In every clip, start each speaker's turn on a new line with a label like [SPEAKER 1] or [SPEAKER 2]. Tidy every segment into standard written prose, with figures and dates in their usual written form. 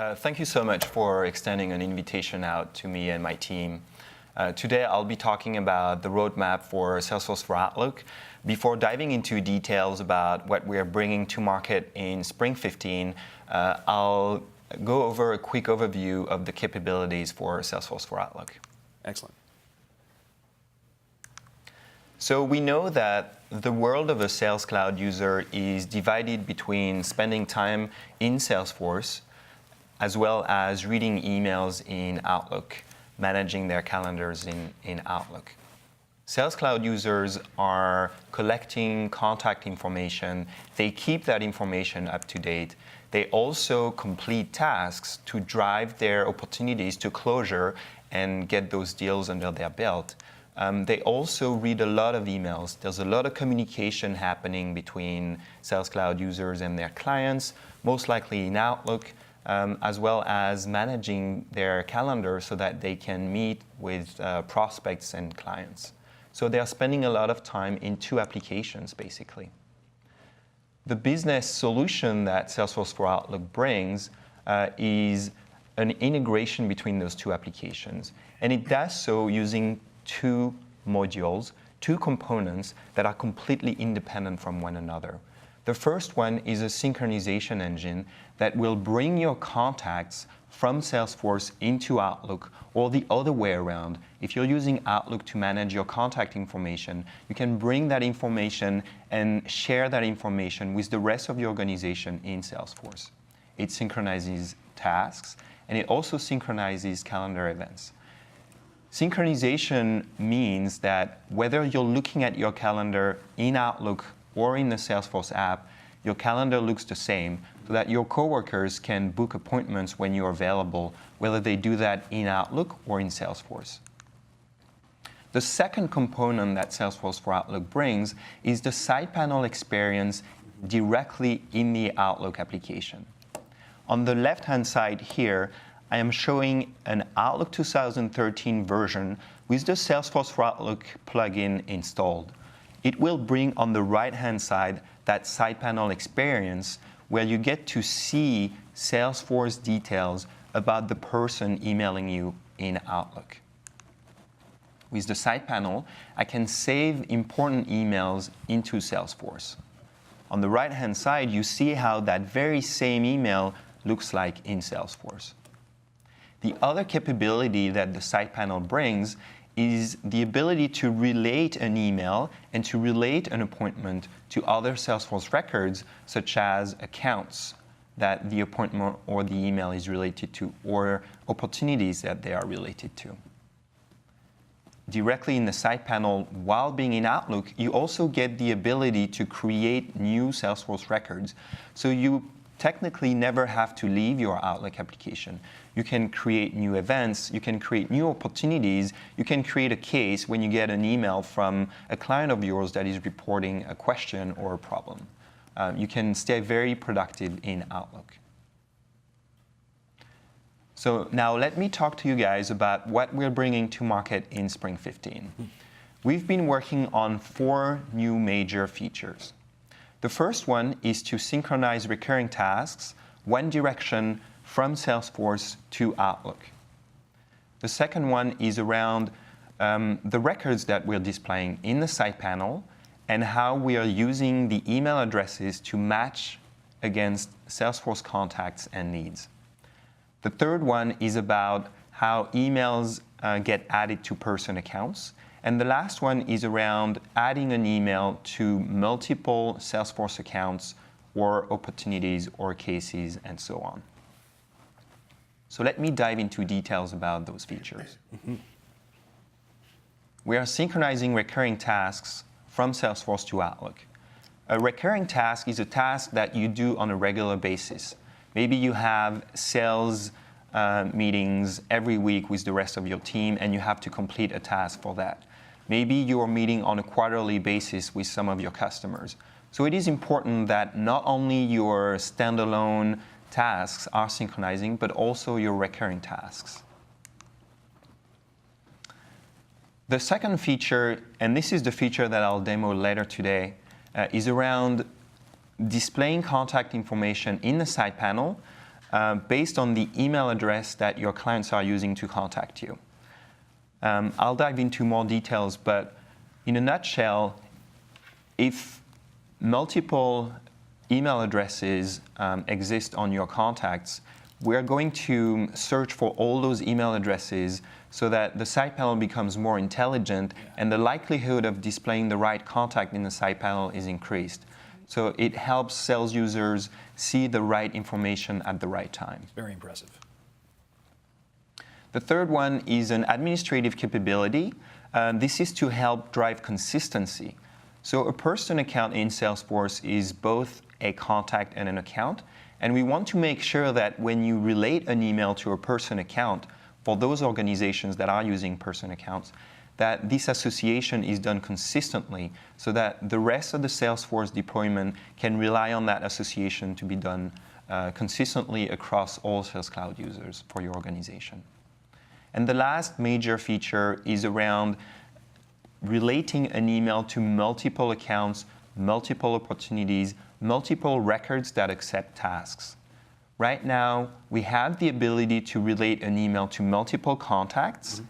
[SPEAKER 1] Thank you so much for extending an invitation out to me and my team. Today I'll be talking about the roadmap for Salesforce for Outlook. Before diving into details about what we are bringing to market in Spring 15, I'll go over a quick overview of the capabilities for Salesforce for Outlook.
[SPEAKER 2] Excellent.
[SPEAKER 1] So we know that the world of a Sales Cloud user is divided between spending time in Salesforce as well as reading emails in Outlook, managing their calendars in Outlook. Sales Cloud users are collecting contact information. They keep that information up to date. They also complete tasks to drive their opportunities to closure and get those deals under their belt. They also read a lot of emails. There's a lot of communication happening between Sales Cloud users and their clients, most likely in Outlook, as well as managing their calendar so that they can meet with prospects and clients. So they are spending a lot of time in two applications, basically. The business solution that Salesforce for Outlook brings is an integration between those two applications. And it does so using two modules, two components that are completely independent from one another. The first one is a synchronization engine that will bring your contacts from Salesforce into Outlook, or the other way around. If you're using Outlook to manage your contact information, you can bring that information and share that information with the rest of your organization in Salesforce. It synchronizes tasks, and it also synchronizes calendar events. Synchronization means that whether you're looking at your calendar in Outlook or in the Salesforce app, your calendar looks the same so that your coworkers can book appointments when you're available, whether they do that in Outlook or in Salesforce. The second component that Salesforce for Outlook brings is the side panel experience directly in the Outlook application. On the left-hand side here, I am showing an Outlook 2013 version with the Salesforce for Outlook plugin installed. It will bring on the right-hand side that side panel experience where you get to see Salesforce details about the person emailing you in Outlook. With the side panel, I can save important emails into Salesforce. On the right-hand side, you see how that very same email looks like in Salesforce. The other capability that the side panel brings is the ability to relate an email and to relate an appointment to other Salesforce records, such as accounts that the appointment or the email is related to, or opportunities that they are related to. Directly in the side panel, while being in Outlook, you also get the ability to create new Salesforce records. So you technically never have to leave your Outlook application. You can create new events, you can create new opportunities, you can create a case when you get an email from a client of yours that is reporting a question or a problem. You can stay very productive in Outlook. So now let me talk to you guys about what we're bringing to market in Spring 15. We've been working on 4 new major features. The first one is to synchronize recurring tasks, one direction from Salesforce to Outlook. The second one is around the records that we're displaying in the side panel and how we are using the email addresses to match against Salesforce contacts and needs. The third one is about how emails get added to person accounts. And the last one is around adding an email to multiple Salesforce accounts or opportunities or cases and so on. So let me dive into details about those features. We are synchronizing recurring tasks from Salesforce to Outlook. A recurring task is a task that you do on a regular basis. Maybe you have sales meetings every week with the rest of your team and you have to complete a task for that. Maybe you are meeting on a quarterly basis with some of your customers. So it is important that not only your standalone tasks are synchronizing, but also your recurring tasks. The second feature, and this is the feature that I'll demo later today, is around displaying contact information in the side panel based on the email address that your clients are using to contact you. I'll dive into more details, but in a nutshell, if multiple email addresses exist on your contacts, we're going to search for all those email addresses so that the side panel becomes more intelligent and the likelihood of displaying the right contact in the side panel is increased. So it helps sales users see the right information at the right time.
[SPEAKER 2] Very impressive.
[SPEAKER 1] The third one is an administrative capability. This is to help drive consistency. So a person account in Salesforce is both a contact and an account. And we want to make sure that when you relate an email to a person account, for those organizations that are using person accounts, that this association is done consistently so that the rest of the Salesforce deployment can rely on that association to be done consistently across all Sales Cloud users for your organization. And the last major feature is around relating an email to multiple accounts, multiple opportunities, multiple records that accept tasks. Right now, we have the ability to relate an email to multiple contacts,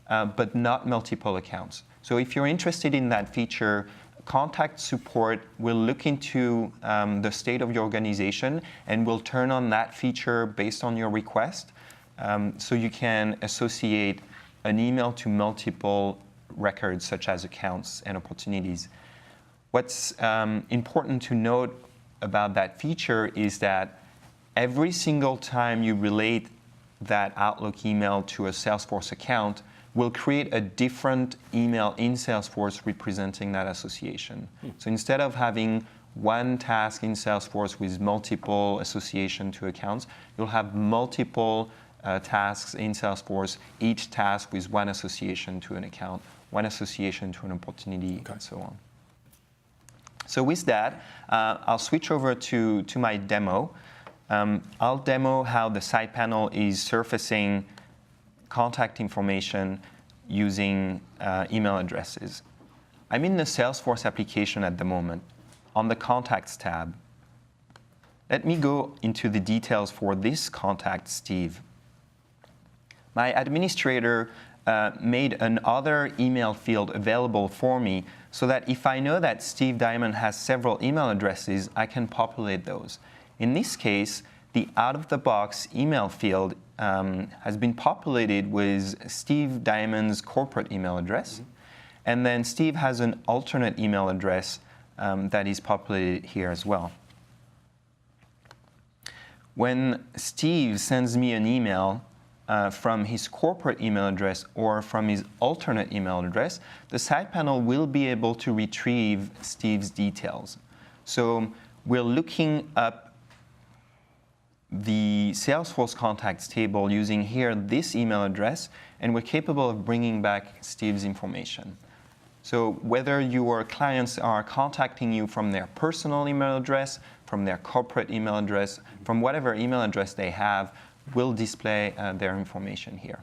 [SPEAKER 1] but not multiple accounts. So if you're interested in that feature, contact support will look into the state of your organization and will turn on that feature based on your request. So you can associate an email to multiple records, such as accounts and opportunities. What's important to note about that feature is that every single time you relate that Outlook email to a Salesforce account, will create a different email in Salesforce representing that association. So instead of having one task in Salesforce with multiple association to accounts, you'll have multiple tasks in Salesforce, each task with one association to an account, one association to an opportunity, and so on. So with that, I'll switch over to my demo. I'll demo how the side panel is surfacing contact information using email addresses. I'm in the Salesforce application at the moment, on the Contacts tab. Let me go into the details for this contact, Steve. My administrator made another email field available for me so that if I know that Steve Diamond has several email addresses, I can populate those. In this case, the out-of-the-box email field has been populated with Steve Diamond's corporate email address. And then Steve has an alternate email address that is populated here as well. When Steve sends me an email from his corporate email address or from his alternate email address, the side panel will be able to retrieve Steve's details. So we're looking up the Salesforce contacts table using here this email address, and we're capable of bringing back Steve's information. So whether your clients are contacting you from their personal email address, from their corporate email address, from whatever email address they have, will display their information here.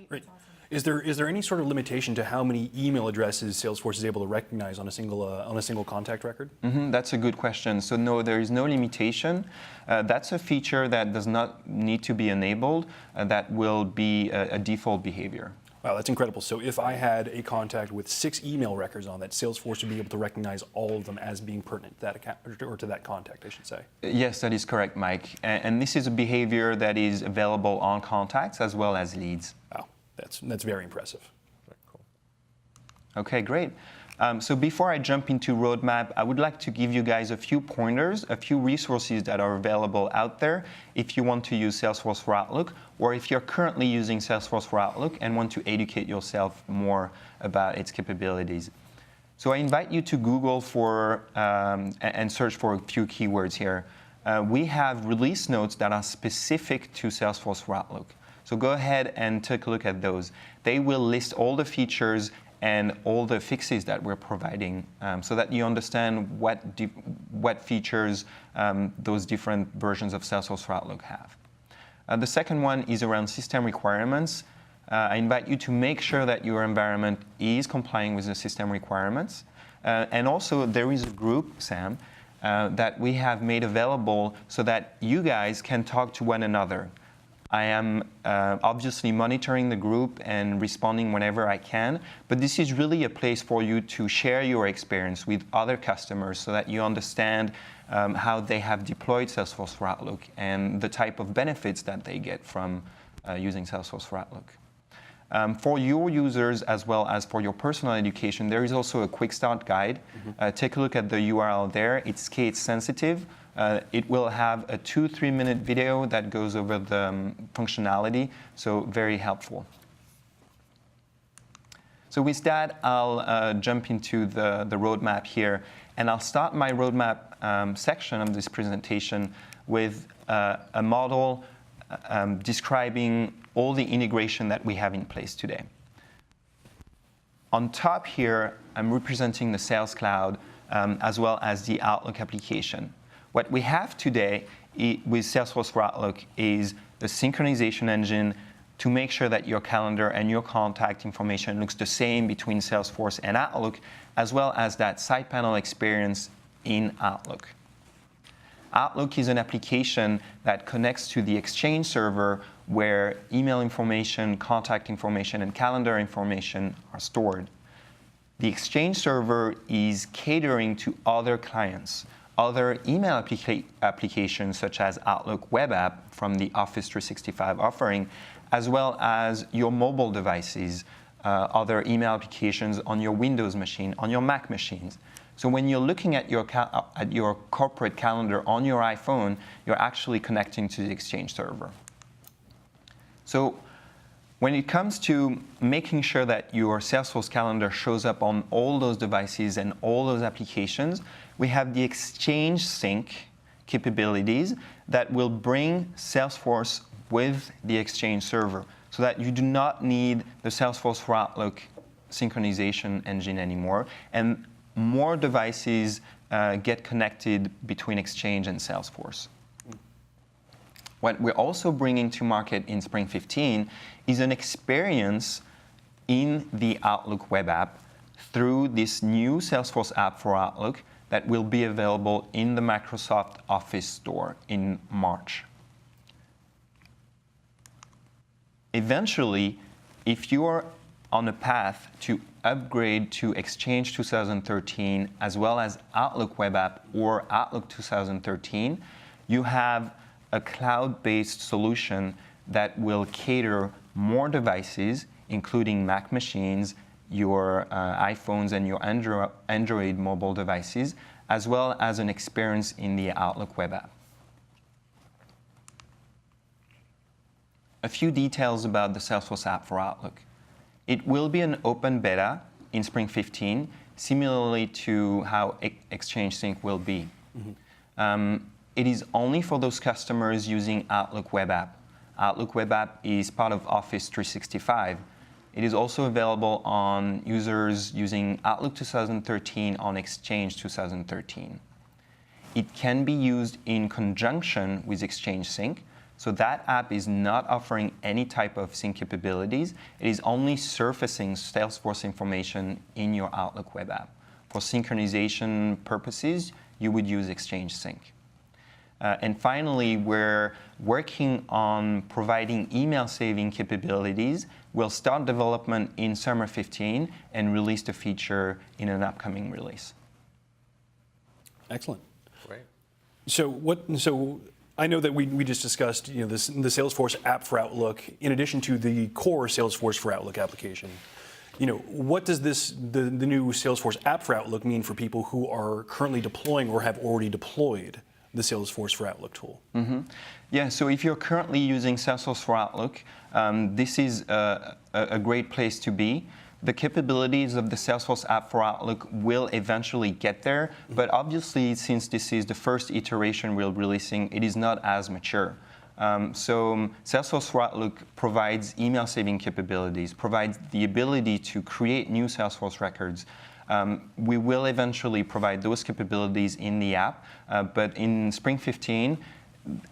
[SPEAKER 2] Great. Is there any sort of limitation to how many email addresses Salesforce is able to recognize on a single contact record?
[SPEAKER 1] That's a good question. So no, there is no limitation. That's a feature that does not need to be enabled. That will be a default behavior.
[SPEAKER 2] Wow, that's incredible. So if I had a contact with 6 email records on that, Salesforce would be able to recognize all of them as being pertinent to that account, or to that contact, I should say.
[SPEAKER 1] Yes, that is correct, Mike. And this is a behavior that is available on contacts as well as leads.
[SPEAKER 2] Wow, that's very impressive. Very cool.
[SPEAKER 1] Okay, great. So before I jump into roadmap, I would like to give you guys a few pointers, a few resources that are available out there if you want to use Salesforce for Outlook, or if you're currently using Salesforce for Outlook and want to educate yourself more about its capabilities. So I invite you to Google for and search for a few keywords here. We have release notes that are specific to Salesforce for Outlook. So go ahead and take a look at those. They will list all the features and all the fixes that we're providing so that you understand what features those different versions of Salesforce for Outlook have. The second one is around system requirements. I invite you to make sure that your environment is complying with the system requirements. And also, there is a group, Sam, that we have made available so that you guys can talk to one another. I am obviously monitoring the group and responding whenever I can, but this is really a place for you to share your experience with other customers so that you understand how they have deployed Salesforce for Outlook and the type of benefits that they get from using Salesforce for Outlook. For your users as well as for your personal education, there is also a quick start guide. Take a look at the URL there. It's case sensitive. It will have a 2-3 minute video that goes over the functionality, so very helpful. So with that, I'll jump into the roadmap here, and I'll start my roadmap section of this presentation with a model describing all the integration that we have in place today. On top here, I'm representing the Sales Cloud as well as the Outlook application. What we have today with Salesforce for Outlook is the synchronization engine to make sure that your calendar and your contact information looks the same between Salesforce and Outlook, as well as that side panel experience in Outlook. Outlook is an application that connects to the Exchange server where email information, contact information, and calendar information are stored. The Exchange server is catering to other clients, other email applications such as Outlook web app from the Office 365 offering, as well as your mobile devices, other email applications on your Windows machine, on your Mac machines. So when you're looking at your corporate calendar on your iPhone, you're actually connecting to the Exchange server. So when it comes to making sure that your Salesforce calendar shows up on all those devices and all those applications, we have the Exchange Sync capabilities that will bring Salesforce with the Exchange server so that you do not need the Salesforce for Outlook synchronization engine anymore, and more devices get connected between Exchange and Salesforce. What we're also bringing to market in Spring 15 is an experience in the Outlook web app through this new Salesforce app for Outlook that will be available in the Microsoft Office store in March. Eventually, if you are on a path to upgrade to Exchange 2013 as well as Outlook web app or Outlook 2013, you have a cloud-based solution that will cater more devices, including Mac machines, your iPhones, and your Android mobile devices, as well as an experience in the Outlook web app. A few details about the Salesforce app for Outlook. It will be an open beta in Spring 15, similarly to how Exchange Sync will be. It is only for those customers using Outlook web app. Outlook web app is part of Office 365. It is also available on users using Outlook 2013 on Exchange 2013. It can be used in conjunction with Exchange Sync, so that app is not offering any type of sync capabilities. It is only surfacing Salesforce information in your Outlook web app. For synchronization purposes, you would use Exchange Sync. And finally, we're working on providing email saving capabilities. We'll start development in summer 15 and release the feature in an upcoming release.
[SPEAKER 2] Excellent.
[SPEAKER 3] Great.
[SPEAKER 2] So I know that we just discussed the Salesforce app for Outlook in addition to the core Salesforce for Outlook application. What does the new Salesforce app for Outlook mean for people who are currently deploying or have already deployed the Salesforce for Outlook tool?
[SPEAKER 1] Yeah, so if you're currently using Salesforce for Outlook, this is a great place to be. The capabilities of the Salesforce app for Outlook will eventually get there, but obviously, since this is the first iteration we're releasing, it is not as mature. So Salesforce for Outlook provides email saving capabilities, provides the ability to create new Salesforce records. We will eventually provide those capabilities in the app, but in Spring 15,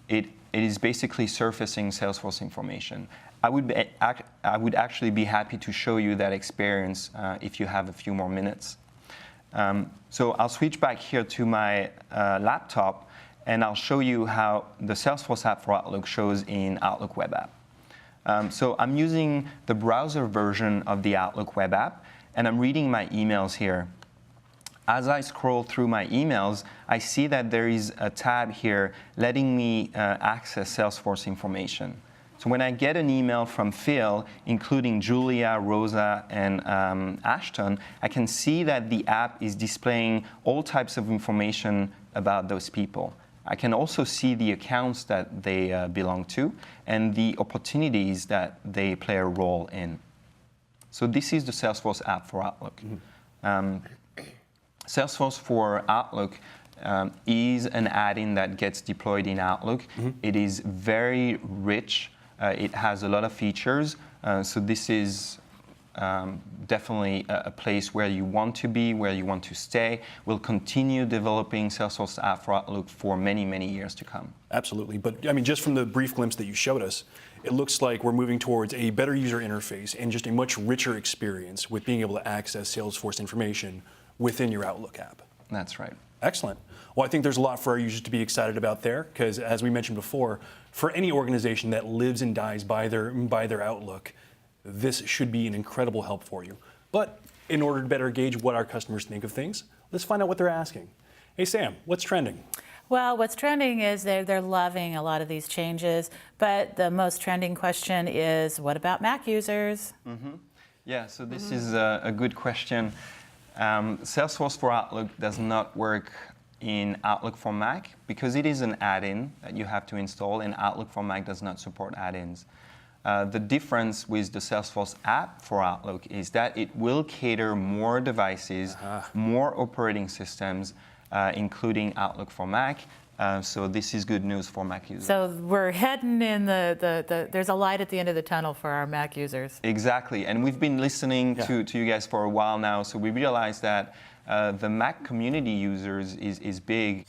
[SPEAKER 1] it is basically surfacing Salesforce information. I would actually be happy to show you that experience if you have a few more minutes. So I'll switch back here to my laptop, and I'll show you how the Salesforce app for Outlook shows in Outlook web app. So I'm using the browser version of the Outlook web app, and I'm reading my emails here. As I scroll through my emails, I see that there is a tab here letting me access Salesforce information. So when I get an email from Phil, including Julia, Rosa, and Ashton, I can see that the app is displaying all types of information about those people. I can also see the accounts that they belong to and the opportunities that they play a role in. So this is the Salesforce app for Outlook. Salesforce for Outlook is an add-in that gets deployed in Outlook. It is very rich. It has a lot of features. So this is definitely a place where you want to be, where you want to stay. We'll continue developing Salesforce app for Outlook for many, many years to come.
[SPEAKER 2] Absolutely. But I mean, just from the brief glimpse that you showed us, it looks like we're moving towards a better user interface and just a much richer experience with being able to access Salesforce information within your Outlook app.
[SPEAKER 1] That's right.
[SPEAKER 2] Excellent. Well, I think there's a lot for our users to be excited about there, because as we mentioned before, for any organization that lives and dies by their Outlook, this should be an incredible help for you. But in order to better gauge what our customers think of things, let's find out what they're asking. Hey, Sam, what's trending?
[SPEAKER 3] Well, what's trending is they're loving a lot of these changes, but the most trending question is, what about Mac users?
[SPEAKER 1] Yeah, so this is a good question. Salesforce for Outlook does not work in Outlook for Mac because it is an add-in that you have to install, and Outlook for Mac does not support add-ins. The difference with the Salesforce app for Outlook is that it will cater more devices, more operating systems, including Outlook for Mac. So this is good news for Mac users.
[SPEAKER 3] So we're heading in there's a light at the end of the tunnel for our Mac users.
[SPEAKER 1] Exactly, and we've been listening to you guys for a while now, so we realized that the Mac community users is big.